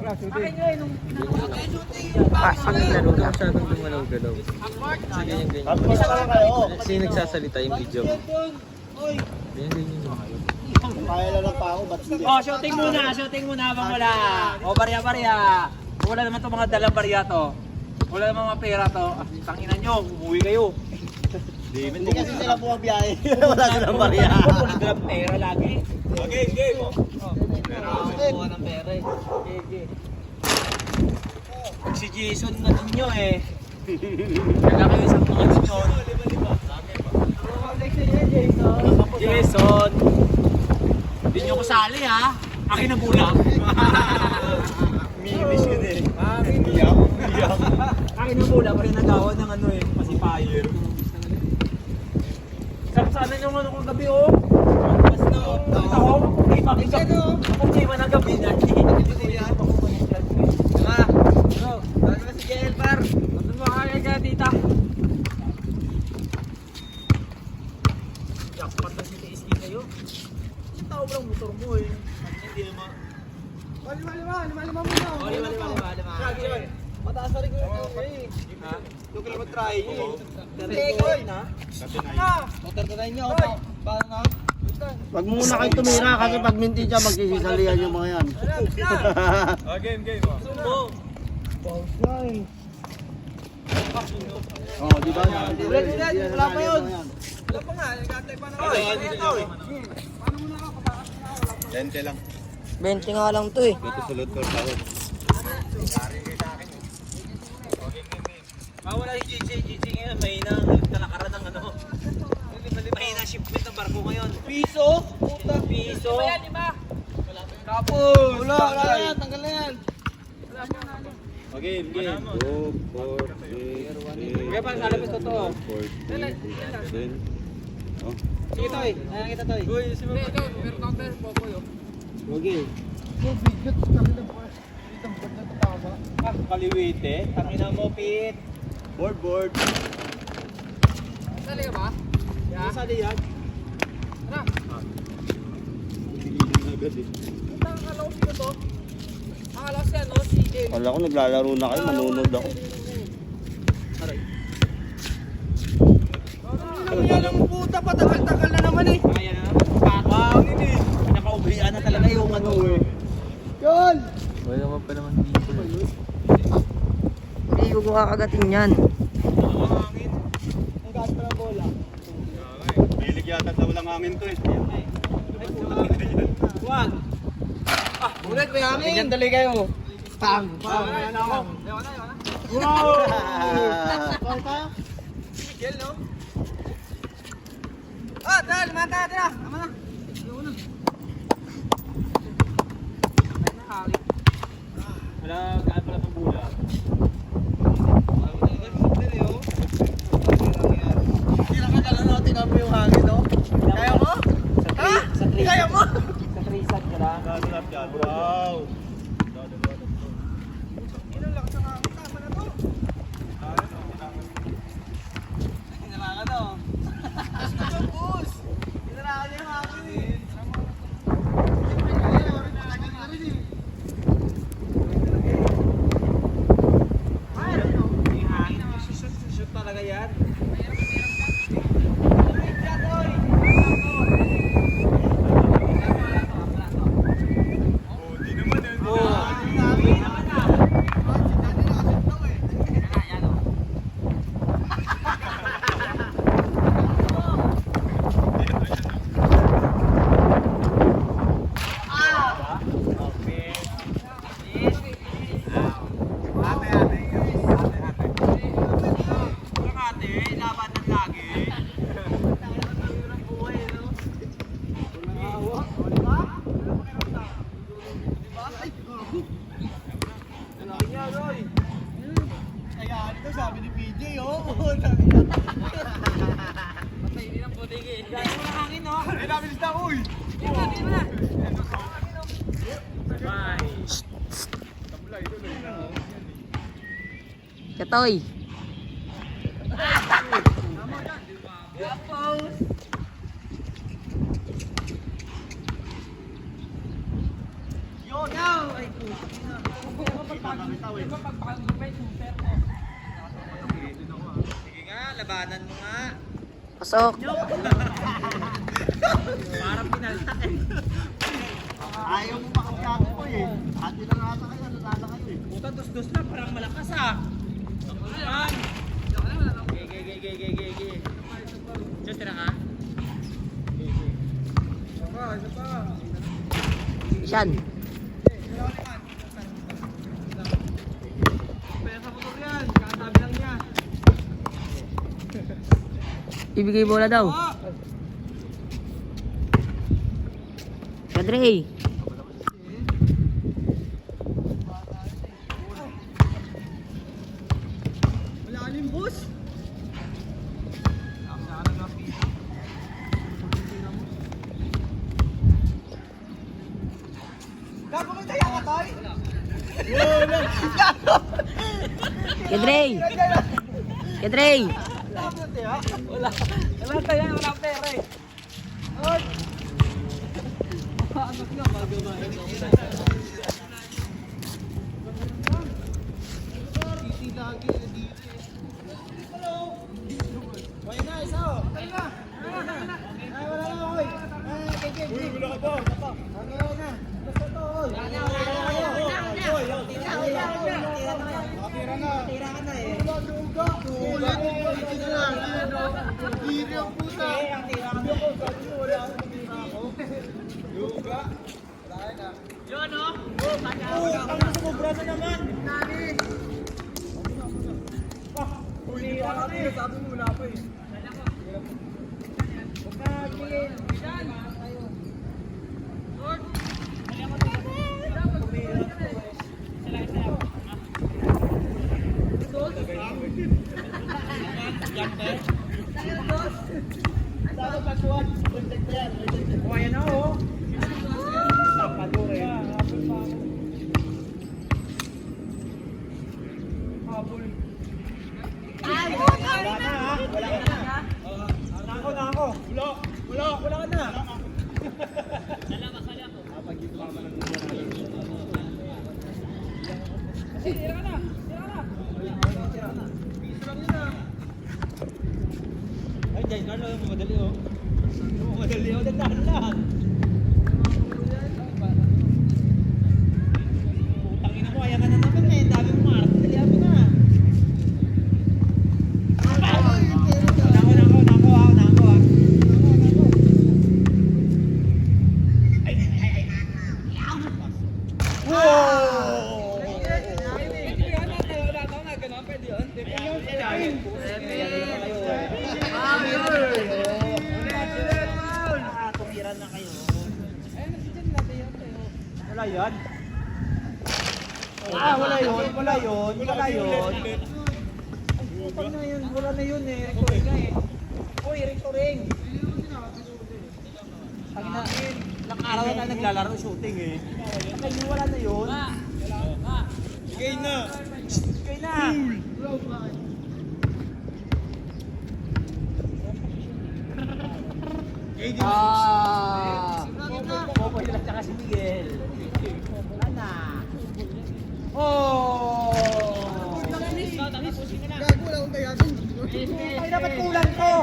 Akin nyo eh, nung Pasok na laro na. Masyadong gumalaw-galaw. Sige, yung ganyan. Isa ka lang kayo. Kasi nagsasalita yung video mo. Ganyan yung mga. Kaya lang ng pako, ba't hindi? Oh, shooting muna habang wala. Oh, barya. Wala naman to mga dalang barya to. Wala naman mga pera to. Tanginan nyo, umuwi kayo. Hindi kasi sila bumabiyahe. Wala silang barya. Wala dalang pera lagi. Game. Pero ako kuha ng pera eh. Okay. Si Jason na ninyo eh. Kaya kayo sa mga ninyo. Jason! Hindi nyo kasali ha. Akin na bulak. Minis yun eh. Iyak. Akin na bulak. Pari nagawa ng ano eh. Pacifier. Sana yung ano kong gabi oh. Basta oh. Ako, kung di man ang gabi na. Ano si JL par? Ano mo kaya ka tita? Jackpot na si TSD kayo. Tao lang motor mo eh. Hindi naman. Lima muna. Oh, lima. Sige yun. Mataas na rin ko yung eh. Ha? Yung kailan mag-try eh. Tekoy na. Motor na rin nyo. Paano na? Wag muna kayo tumira kasi pag minti siya magsisisalihan yung mga yan. Game. Sumbong. Oh, di ba? Ulit. Wala pa yun. Wala pa nga. Nagkantay pa naman. 20 lang. 20 nga lang to eh. Dito sulod ko sa ako. Wala si GJ ngayon. Mahina ang talakaran ng ano. Mahina shipment ng barko ngayon. Piso? Puta. Piso? Lima. Kapos. Wala yan. Tanggal na yan. Game. 2, 4, 8, Kaya parang salapis ko to. 14, 15. Oh. Sige Toy. Ayan kita Toy. Uy, si Mama. Ikaw, meron counter. Popoy oh. Okay. Kaliwite. Tangina mo, Pete. Board. Sali ka ba? Yeah. Sali yan. Tara. Piliin agad eh. Ang alaw sino to? Ang alaw siya no? Si Jay. Wala ko naglalaro na kayo, manunod ako. Aray. Ano yan ang puta pa? Tagal na naman eh. Kaya na naman. Patawin eh. Pinaka-ubrian na talaga yung ano eh. Yun! Wala naman pa naman dito. Hindi ko kakagatin yan. Ang gas pa ng bola. Bilig yata sa walang hangin to eh. Ay, Juan. Ulit may hangin. Dali kayo. Pang. Ayan ako. Wow! Miguel, no? Dahil, mata. Tama na. Wala, gaan pala pang bula. Kinakagala natin na mo yung hangin, no? Kaya mo? Ha? Kaya mo? Sa Trisan ka lang. Gagalap yan. Wow! Ilang lakas ang hangin. Tama na to. Hinarangan na oh. Bus! Hinarangan niya yung hangin eh. Shoot talaga yan. Sabi ni PJ, oh. Patay din ang bodega eh. Dahil wala hangin no? Ay, nabilis na, uy! Di ba? Bye. Katoy. Yo! Ay, puto na. Sige nga, labanan mo nga. Pasok. Parang pinaltak eh. Ayaw mo makapagkakit ko eh. Hati lang ata kayo, nalala kayo eh. Puta, dos-dos lang, parang malakas ah. Yan. Gege. Just tira ka. Siyan. Pera sa motor yan. Kakasabi lang niya. Ibigay bola daw. Kadre. Malalim, boss. Gago mo tayo ka, Toy? Kadre. Kadre. Wala tayo, wala pera eh. Ay! Anak nga, magamahin. Titi lagi, dito eh. Hello! Wala na, isa o. Ay, wala na, oy. Uy, wala ka pa. Wala na. Basta to, oy. Tira ka na eh. Ulit. Tira lang. Tira ang puta. Tira ka na eh. Wala akong tira ako. Yoga. Wala na. Yun o. Ang sumubra na naman. Nani. Tira ka na eh. Sabi mo wala pa eh. Huwag ka gilin. Bidan. Lord. Kumain na oh. Tapadure. Habol. Ay, wala na ha. Wala ka na. Na ako. Wala ka na. Sala ko. Pag-ito ka man ng tira ka na. Piso lang yun ah. Ay, dyan na lang, madali oh. Madali oh, dandahan lang. Putangin mo, ayaw ka na naman eh. Dami mo marap, dalihan mo na. Nako ah. Tumiran na kayo. Wala yan. Wala yun. Pag na yun, wala na yun eh. Rectoring na eh. Uy, rectoring. Pag na, ilang araw na tayo naglalaro shooting eh. Pag wala na yun. Sigay na. Popoy lang tsaka si Miguel. Wala na. Ay, dapat kulang to.